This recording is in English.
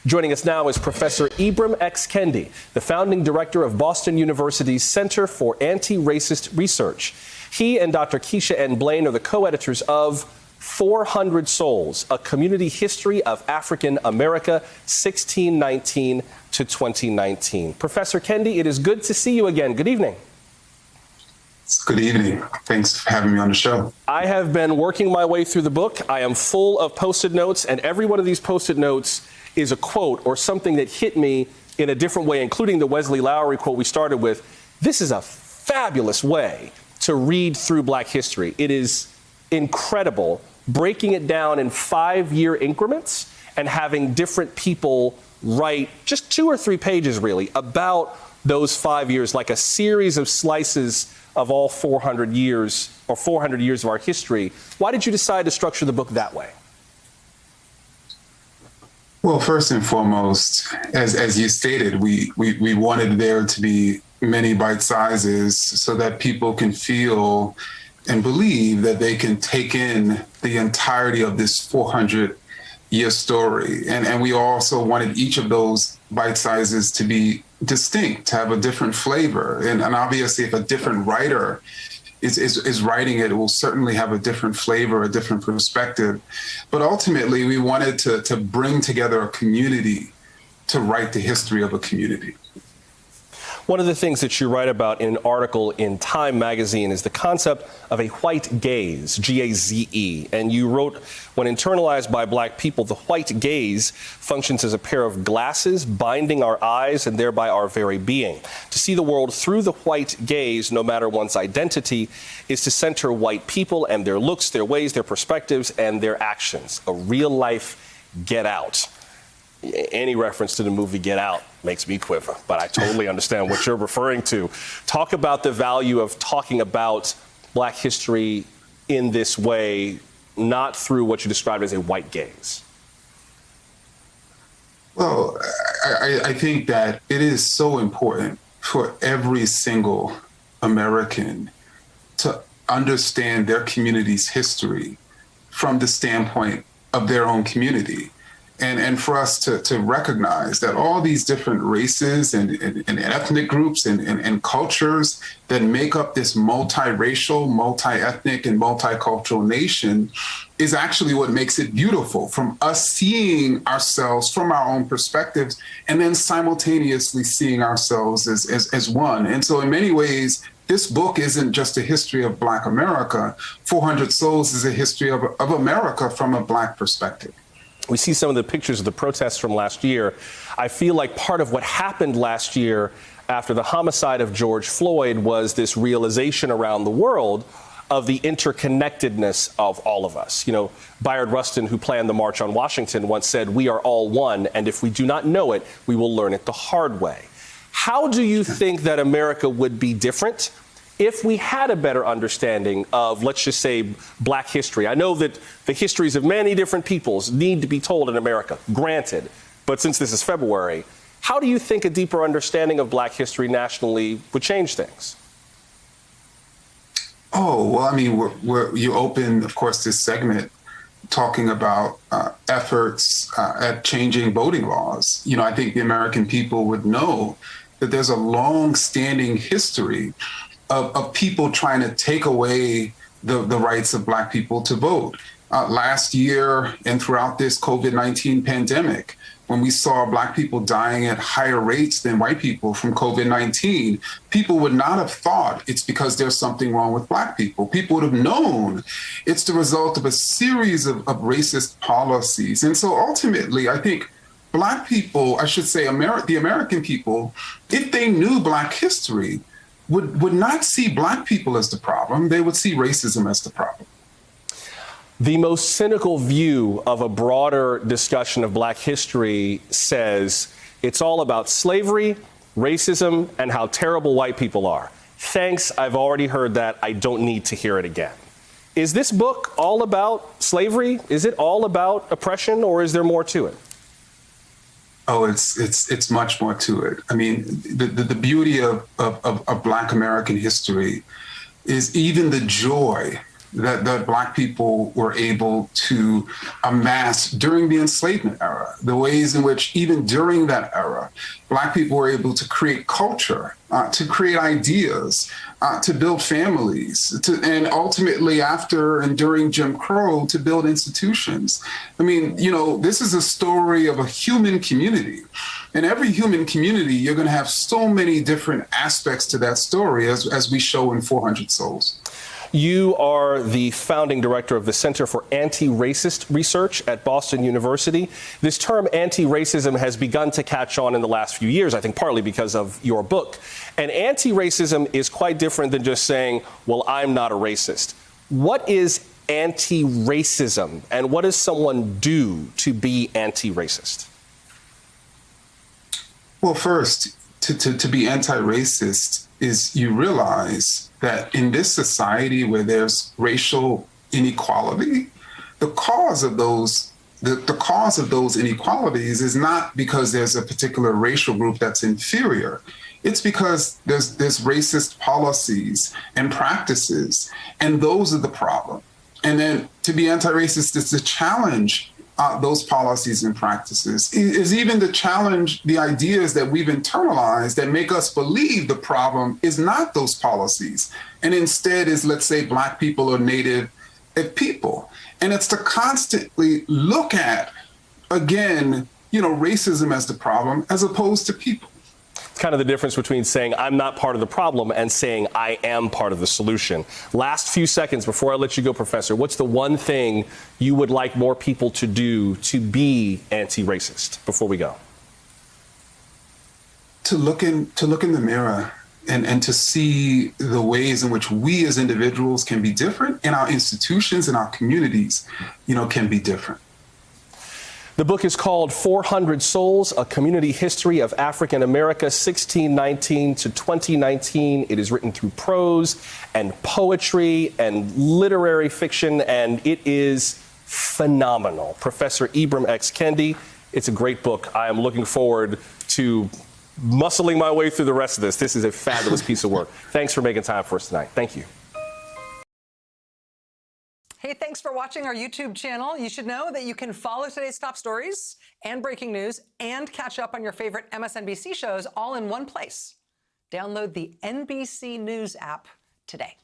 Joining us now is Professor Ibram X. Kendi, the founding director of Boston University's Center for Anti-Racist Research. He and Dr. Keisha N. Blain are the co-editors of 400 Souls, A Community History of African America, 1619 to 2019. Professor Kendi, it is good to see you again. Good evening. Good evening. Thanks for having me on the show. I have been working my way through the book. I am full of Post-it notes, and every one of these Post-it notes is a quote or something that hit me in a different way, including the Wesley Lowery quote we started with. This is a fabulous way to read through Black history. It is incredible, breaking it down in 5-year increments and having different people write just 2 or 3 pages, really, about those 5 years, like a series of slices of all 400 years or 400 years of our history. Why did you decide to structure the book that way? Well, first and foremost, as you stated, we wanted there to be many bite sizes so that people can feel and believe that they can take in the entirety of this 400-year story. And we also wanted each of those bite sizes to be distinct, to have a different flavor. And obviously, if a different writer is writing it, it will certainly have a different flavor, a different perspective. But ultimately, we wanted to bring together a community to write the history of a community. One of the things that you write about in an article in Time magazine is the concept of a white gaze, G-A-Z-E. And you wrote, when internalized by Black people, the white gaze functions as a pair of glasses binding our eyes and thereby our very being. To see the world through the white gaze, no matter one's identity, is to center white people and their looks, their ways, their perspectives, and their actions. A real-life Get Out. Any reference to the movie Get Out makes me quiver, but I totally understand what you're referring to. Talk about the value of talking about Black history in this way, not through what you described as a white gaze. Well, I think that it is so important for every single American to understand their community's history from the standpoint of their own community. And for us to recognize that all these different races and ethnic groups and cultures that make up this multiracial, multi-ethnic, and multicultural nation is actually what makes it beautiful, from us seeing ourselves from our own perspectives and then simultaneously seeing ourselves as one. And so in many ways, this book isn't just a history of Black America. 400 Souls is a history of America from a Black perspective. We see some of the pictures of the protests from last year. I feel like part of what happened last year after the homicide of George Floyd was this realization around the world of the interconnectedness of all of us. You know, Bayard Rustin, who planned the March on Washington, once said, "We are all one, and if we do not know it, we will learn it the hard way." How do you think that America would be different if we had a better understanding of, let's just say, Black history? I know that the histories of many different peoples need to be told in America, granted. But since this is February, how do you think a deeper understanding of Black history nationally would change things? Oh, well, I mean, you open, of course, this segment talking about efforts at changing voting laws. You know, I think the American people would know that there's a long-standing history of people trying to take away the rights of Black people to vote. Last year and throughout this COVID-19 pandemic, when we saw Black people dying at higher rates than white people from COVID-19, people would not have thought it's because there's something wrong with Black people. People would have known it's the result of a series of racist policies. And so ultimately, I think Black people, I should say the American people, if they knew Black history, would not see Black people as the problem. They would see racism as the problem. The most cynical view of a broader discussion of Black history says it's all about slavery, racism, and how terrible white people are. Thanks, I've already heard that. I don't need to hear it again. Is this book all about slavery? Is it all about oppression, or is there more to it? Oh, it's much more to it. I mean, the beauty of Black American history is even the joy that Black people were able to amass during the enslavement era, the ways in which even during that era, Black people were able to create culture, to create ideas, to build families, and ultimately after and during Jim Crow, to build institutions. I mean, this is a story of a human community. In every human community, you're going to have so many different aspects to that story, as we show in 400 Souls. You are the founding director of the Center for Anti-Racist Research at Boston University. This term anti-racism has begun to catch on in the last few years, I think partly because of your book. And anti-racism is quite different than just saying, well, I'm not a racist. What is anti-racism, and what does someone do to be anti-racist? Well, first, to be anti-racist is you realize that in this society where there's racial inequality, the cause of those inequalities is not because there's a particular racial group that's inferior. It's because there's racist policies and practices, and those are the problem. And then to be anti-racist is to challenge those policies and practices, is even to challenge the ideas that we've internalized that make us believe the problem is not those policies, and instead is, let's say, Black people or Native people. And it's to constantly look at, again, racism as the problem as opposed to people. Kind of the difference between saying I'm not part of the problem and saying I am part of the solution. Last few seconds before I let you go, Professor, what's the one thing you would like more people to do to be anti-racist before we go? To look in the mirror and to see the ways in which we as individuals can be different, and our institutions and our communities, can be different. The book is called 400 Souls, A Community History of African America, 1619 to 2019. It is written through prose and poetry and literary fiction, and it is phenomenal. Professor Ibram X. Kendi, it's a great book. I am looking forward to muscling my way through the rest of this. This is a fabulous piece of work. Thanks for making time for us tonight. Thank you. Hey, thanks for watching our YouTube channel. You should know that you can follow today's top stories and breaking news and catch up on your favorite MSNBC shows all in one place. Download the NBC News app today.